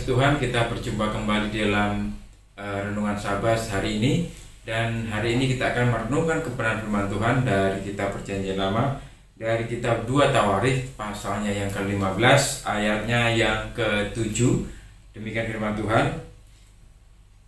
kasih Tuhan, kita berjumpa kembali di dalam Renungan Sabas hari ini. Dan hari ini kita akan merenungkan kebenaran firman Tuhan dari kitab Perjanjian Lama, dari kitab 2 Tawarikh pasalnya yang ke-15 ayatnya yang ke-7. Demikian firman Tuhan.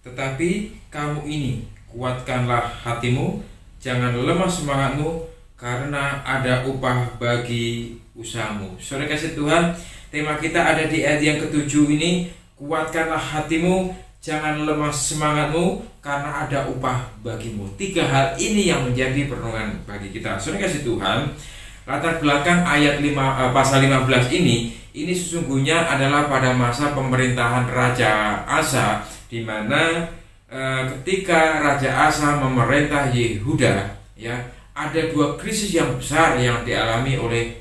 Tetapi kamu ini, kuatkanlah hatimu, jangan lemah semangatmu, karena ada upah bagi usahamu. Saudara kasih Tuhan, tema kita ada di ayat yang ke-7 ini. Kuatkanlah hatimu, jangan lemah semangatmu, karena ada upah bagimu. 3 hal ini yang menjadi perenungan bagi kita. Saudara kasih Tuhan, latar belakang ayat pasal 15 ini sesungguhnya adalah pada masa pemerintahan Raja Asa, di mana ketika Raja Asa memerintah Yehuda, ya, ada 2 krisis yang besar yang dialami oleh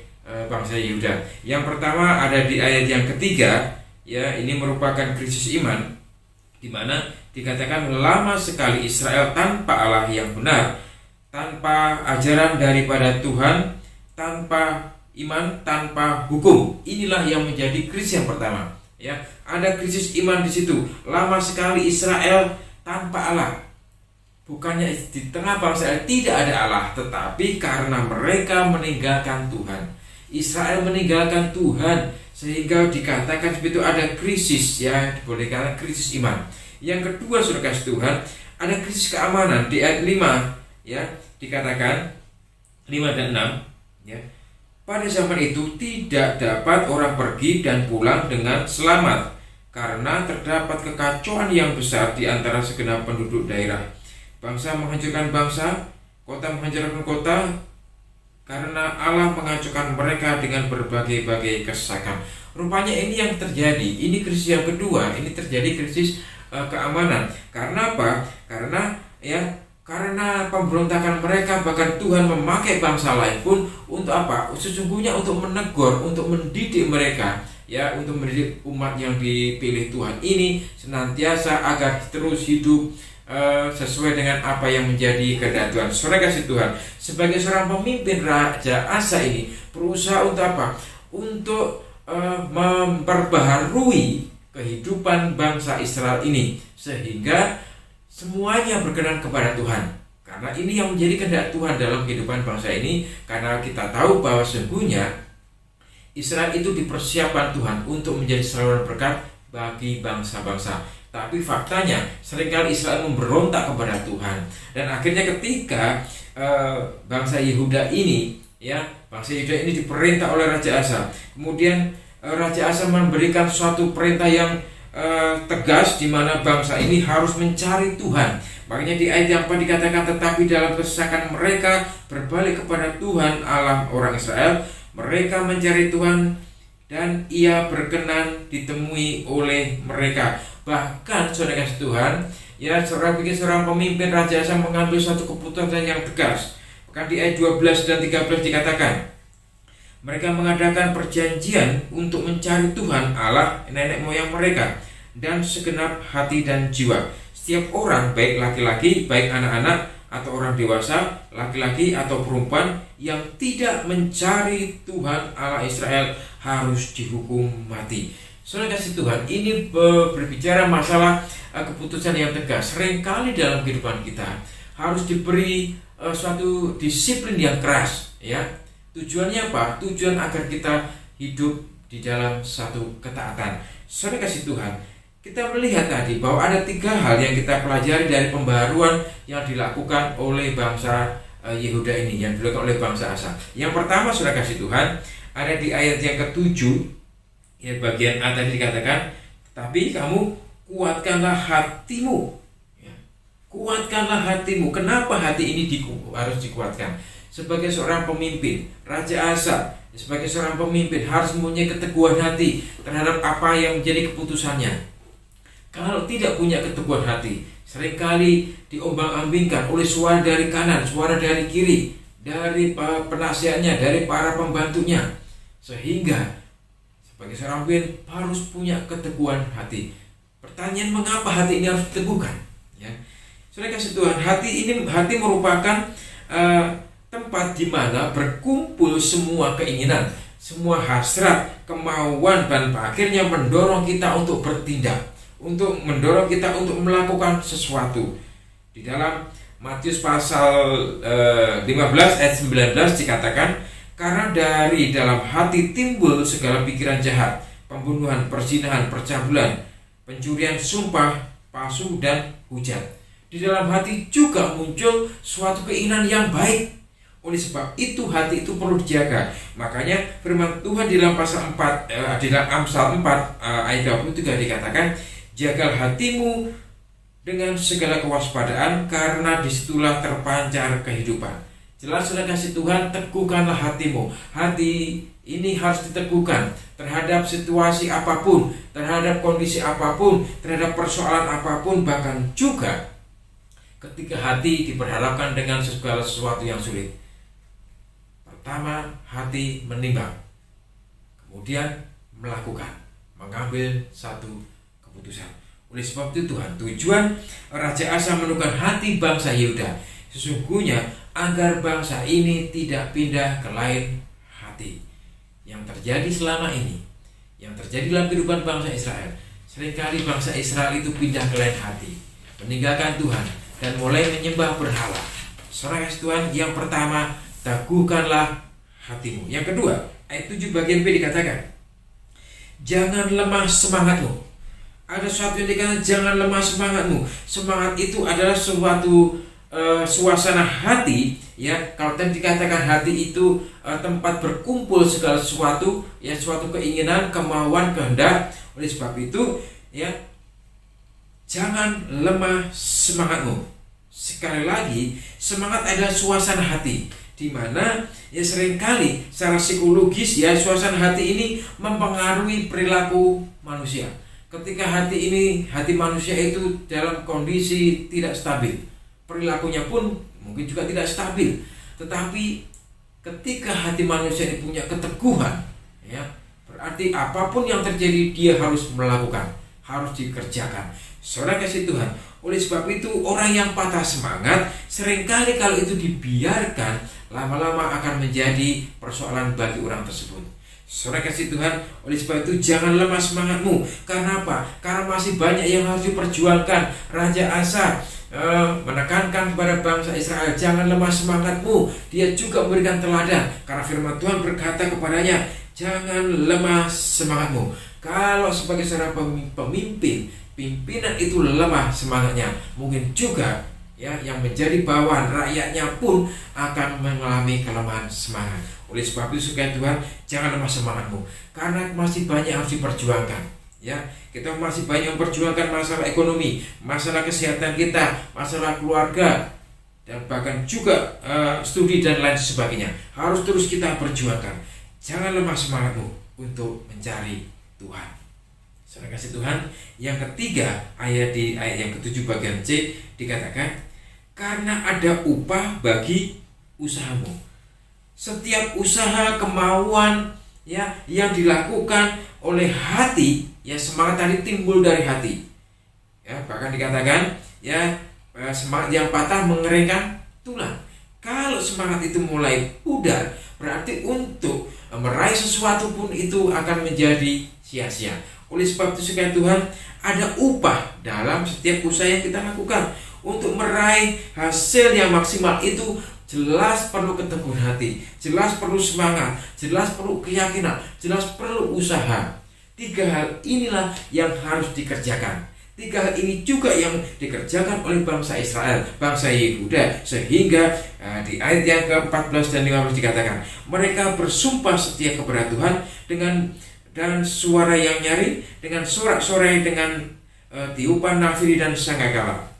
bangsa Yehuda. Yang pertama ada di ayat yang ketiga, ya, ini merupakan krisis iman, di mana dikatakan lama sekali Israel tanpa Allah yang benar, tanpa ajaran daripada Tuhan, tanpa iman, tanpa hukum. Inilah yang menjadi krisis yang pertama. Ya, ada krisis iman di situ. Lama sekali Israel tanpa Allah. Bukannya di tengah bangsa Israel tidak ada Allah, tetapi karena mereka meninggalkan Tuhan. Israel meninggalkan Tuhan, sehingga dikatakan seperti itu ada krisis, ya, boleh dikatakan krisis iman. Yang kedua, saudara kasih Tuhan, ada krisis keamanan di ayat 5, ya, dikatakan 5 dan 6, ya. Pada zaman itu tidak dapat orang pergi dan pulang dengan selamat, karena terdapat kekacauan yang besar di antara segenap penduduk daerah. Bangsa menghancurkan bangsa, kota menghancurkan kota, karena Allah menghancurkan mereka dengan berbagai-bagai kesesakan. Rupanya ini yang terjadi. Ini krisis yang kedua. Ini terjadi krisis keamanan. Karena apa? Karena pemberontakan mereka, bahkan Tuhan memakai bangsa lain pun untuk apa? Sesungguhnya untuk menegur, untuk mendidik mereka, ya, untuk mendidik umat yang dipilih Tuhan ini senantiasa agar terus hidup sesuai dengan apa yang menjadi kehendak Tuhan. Saudara kasih Tuhan, sebagai seorang pemimpin, Raja Asa ini berusaha untuk apa? Untuk memperbaharui kehidupan bangsa Israel ini, sehingga semuanya berkenan kepada Tuhan. Karena ini yang menjadi kehendak Tuhan dalam kehidupan bangsa ini. Karena kita tahu bahwa sesungguhnya Israel itu dipersiapkan Tuhan untuk menjadi saluran berkat bagi bangsa-bangsa. Tapi faktanya seringkali Israel memberontak kepada Tuhan. Dan akhirnya ketika bangsa Yehuda ini, ya, bangsa Yehuda ini diperintah oleh Raja Asa. Kemudian Raja Asa memberikan suatu perintah yang tegas, di mana bangsa ini harus mencari Tuhan. Makanya di ayat yang dikatakan, tetapi dalam kesesakan mereka berbalik kepada Tuhan Allah orang Israel. Mereka mencari Tuhan dan Ia berkenan ditemui oleh mereka. Bahkan saudara kasih Tuhan, ya, seorang pemimpin, Raja Asa mengambil suatu keputusan yang tegas. Bahkan di ayat 12 dan 13 dikatakan, mereka mengadakan perjanjian untuk mencari Tuhan Allah nenek moyang mereka dan segenap hati dan jiwa. Setiap orang, baik laki-laki, baik anak-anak, atau orang dewasa, laki-laki atau perempuan, yang tidak mencari Tuhan Allah Israel harus dihukum mati. Saudara kasih Tuhan, ini berbicara masalah keputusan yang tegas. Seringkali dalam kehidupan kita harus diberi suatu disiplin yang keras, ya. Tujuannya apa? Tujuan agar kita hidup di dalam satu ketaatan. Saudara kasih Tuhan, kita melihat tadi bahwa ada 3 hal yang kita pelajari dari pembaharuan yang dilakukan oleh bangsa Yehuda ini, yang dilakukan oleh bangsa Asa. Yang pertama, saudara kasih Tuhan, ada di ayat yang ke-7, ya, bagian A tadi dikatakan, tapi kamu kuatkanlah hatimu, ya. Kuatkanlah hatimu. Kenapa hati ini harus dikuatkan? Sebagai seorang pemimpin, Raja Asa sebagai seorang pemimpin harus mempunyai keteguhan hati terhadap apa yang menjadi keputusannya. Kalau tidak punya keteguhan hati, seringkali diombang-ambingkan oleh suara dari kanan, suara dari kiri, dari penasihatnya, dari para pembantunya, sehingga sebagai seorang pemimpin harus punya keteguhan hati. Pertanyaan, mengapa hati ini harus diteguhkan? Ya, saudara kasih Tuhan, hati merupakan tempat di mana berkumpul semua keinginan, semua hasrat, kemauan, dan akhirnya mendorong kita untuk bertindak, untuk mendorong kita untuk melakukan sesuatu. Di dalam Matius pasal 15 ayat 19 dikatakan, karena dari dalam hati timbul segala pikiran jahat, pembunuhan, perzinahan, percabulan, pencurian, sumpah palsu, dan hujat. Di dalam hati juga muncul suatu keinginan yang baik. Oleh sebab itu hati itu perlu dijaga. Makanya firman Tuhan di dalam pasal 4 di dalam Amsal 4 ayat 23 dikatakan, jagalah hatimu dengan segala kewaspadaan, karena disitulah terpancar kehidupan. Jelas sudah kasih Tuhan, teguhkanlah hatimu. Hati ini harus diteguhkan terhadap situasi apapun, terhadap kondisi apapun, terhadap persoalan apapun, bahkan juga ketika hati diperhadapkan dengan segala sesuatu yang sulit. Pertama, hati menimbang, kemudian melakukan, mengambil satu keputusan. Oleh sebab itu tujuan Raja Asa menundukkan hati bangsa Yehuda sesungguhnya agar bangsa ini tidak pindah ke lain hati. Yang terjadi selama ini, yang terjadi dalam kehidupan bangsa Israel, seringkali bangsa Israel itu pindah ke lain hati, meninggalkan Tuhan dan mulai menyembah berhala. Saudara kasih Tuhan, yang pertama, teguhkanlah hatimu. Yang kedua, ayat 7 bagian B dikatakan, jangan lemah semangatmu. Ada suatu yang dikatakan, jangan lemah semangatmu. Semangat itu adalah suatu suasana hati, ya. Kalau tadi dikatakan hati itu tempat berkumpul segala sesuatu, ya, suatu keinginan, kemauan, kehendak. Oleh sebab itu, ya, jangan lemah semangatmu. Sekali lagi, semangat adalah suasana hati, di mana ya seringkali secara psikologis, ya, suasana hati ini mempengaruhi perilaku manusia. Ketika hati manusia itu dalam kondisi tidak stabil, perilakunya pun mungkin juga tidak stabil. Tetapi ketika hati manusia ini punya keteguhan, ya, berarti apapun yang terjadi dia harus melakukan, harus dikerjakan. Saudara kasih Tuhan, oleh sebab itu orang yang patah semangat seringkali kalau itu dibiarkan, lama-lama akan menjadi persoalan bagi orang tersebut. Saudara kasih Tuhan, oleh sebab itu jangan lemah semangatmu. Karena apa? Karena masih banyak yang harus diperjuangkan. Raja Asa menekankan kepada bangsa Israel, jangan lemah semangatmu. Dia juga memberikan teladan, karena firman Tuhan berkata kepadanya, jangan lemah semangatmu. Kalau sebagai seorang pemimpin, pimpinan itu lemah semangatnya, mungkin juga, ya, yang menjadi bawahan, rakyatnya pun akan mengalami kelemahan semangat. Oleh sebab itu sekalian Tuhan, jangan lemah semangatmu, karena masih banyak harus diperjuangkan, ya. Kita masih banyak memperjuangkan masalah ekonomi, masalah kesehatan kita, masalah keluarga, dan bahkan juga studi dan lain sebagainya. Harus terus kita perjuangkan. Jangan lemah semangatmu untuk mencari Tuhan. Saudara kasih Tuhan, yang ketiga, ayat yang ke-7 bagian C dikatakan, karena ada upah bagi usahamu. Setiap usaha, kemauan, ya, yang dilakukan oleh hati, ya, semangat tadi timbul dari hati, ya. Bahkan dikatakan, ya, semangat yang patah mengeringkan tulang. Kalau semangat itu mulai pudar, berarti untuk meraih sesuatu pun itu akan menjadi sia-sia. Oleh sebab itu sekalian Tuhan, ada upah dalam setiap usaha yang kita lakukan. Untuk meraih hasil yang maksimal itu jelas perlu keteguhan hati, jelas perlu semangat, jelas perlu keyakinan, jelas perlu usaha. 3 hal inilah yang harus dikerjakan. 3 hal ini juga yang dikerjakan oleh bangsa Israel, bangsa Yehuda, sehingga di ayat yang ke-14 dan 15 dikatakan, mereka bersumpah setia kepada Tuhan dengan suara yang nyaring, dengan sorak-sorai, dengan tiupan nafiri dan sangkakala.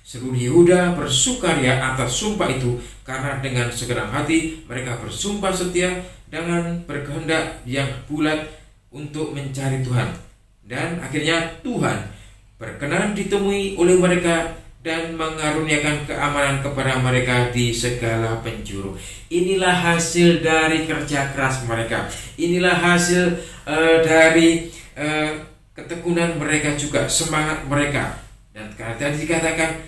Seluruh Yehuda bersukaria atas sumpah itu, karena dengan segenap hati mereka bersumpah setia dengan berkehendak yang bulat untuk mencari Tuhan. Dan akhirnya Tuhan berkenan ditemui oleh mereka dan mengaruniakan keamanan kepada mereka di segala penjuru. Inilah hasil dari kerja keras mereka. Inilah hasil dari ketekunan mereka juga, semangat mereka. Dan tadi dikatakan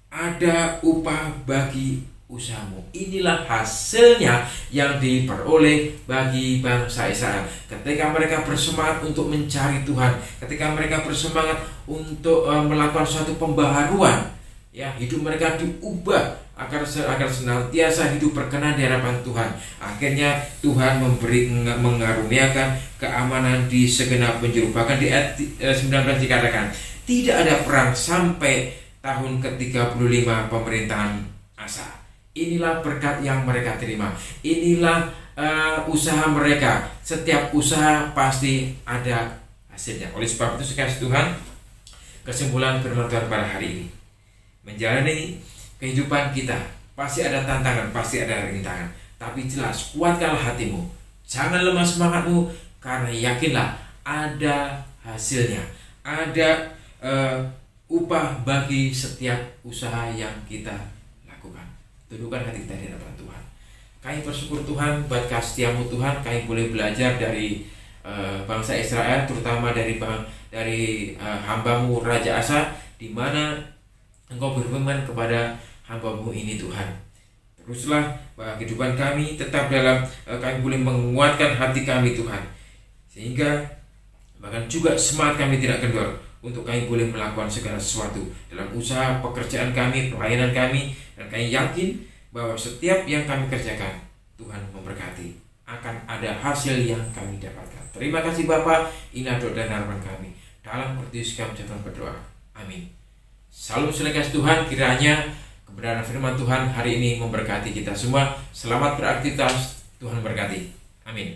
ada upah bagi usahamu. Inilah hasilnya yang diperoleh bagi bangsa Israel. Ketika mereka bersemangat untuk mencari Tuhan, ketika mereka bersemangat untuk melakukan suatu pembaharuan, ya, hidup mereka diubah agar senantiasa hidup berkenan di hadapan Tuhan. Akhirnya Tuhan mengaruniakan keamanan di segenap penjuru. Bahkan di ayat 19 dikatakan, tidak ada perang sampai tahun ke-35 pemerintahan Asa. Inilah berkat yang mereka terima. Inilah usaha mereka. Setiap usaha pasti ada hasilnya. Oleh sebab itu, sekalian Tuhan, kesimpulan firman Tuhan pada hari ini, menjalani kehidupan kita pasti ada tantangan, pasti ada rintangan. Tapi jelas, kuatkanlah hatimu, jangan lemah semangatmu, karena yakinlah ada hasilnya. Ada upah bagi setiap usaha yang kita lakukan. Tundukkan hati kita di hadapan Tuhan. Kami bersyukur Tuhan buat kasih-Mu Tuhan. Kami boleh belajar dari bangsa Israel, terutama dari hamba-Mu Raja Asa, di mana Engkau berfirman kepada hamba-Mu ini Tuhan, teruslah bahwa kehidupan kami tetap dalam, kami boleh menguatkan hati kami Tuhan, sehingga bahkan juga semangat kami tidak kendor untuk kami boleh melakukan segala sesuatu dalam usaha pekerjaan kami, pelayanan kami. Dan kami yakin bahwa setiap yang kami kerjakan, Tuhan memberkati, akan ada hasil yang kami dapatkan. Terima kasih Bapa. Inilah doa dan harapan kami. Dalam Kristus kami berdoa. Amin. Salam selengkas Tuhan. Kiranya kebenaran firman Tuhan hari ini memberkati kita semua. Selamat beraktivitas. Tuhan berkati. Amin.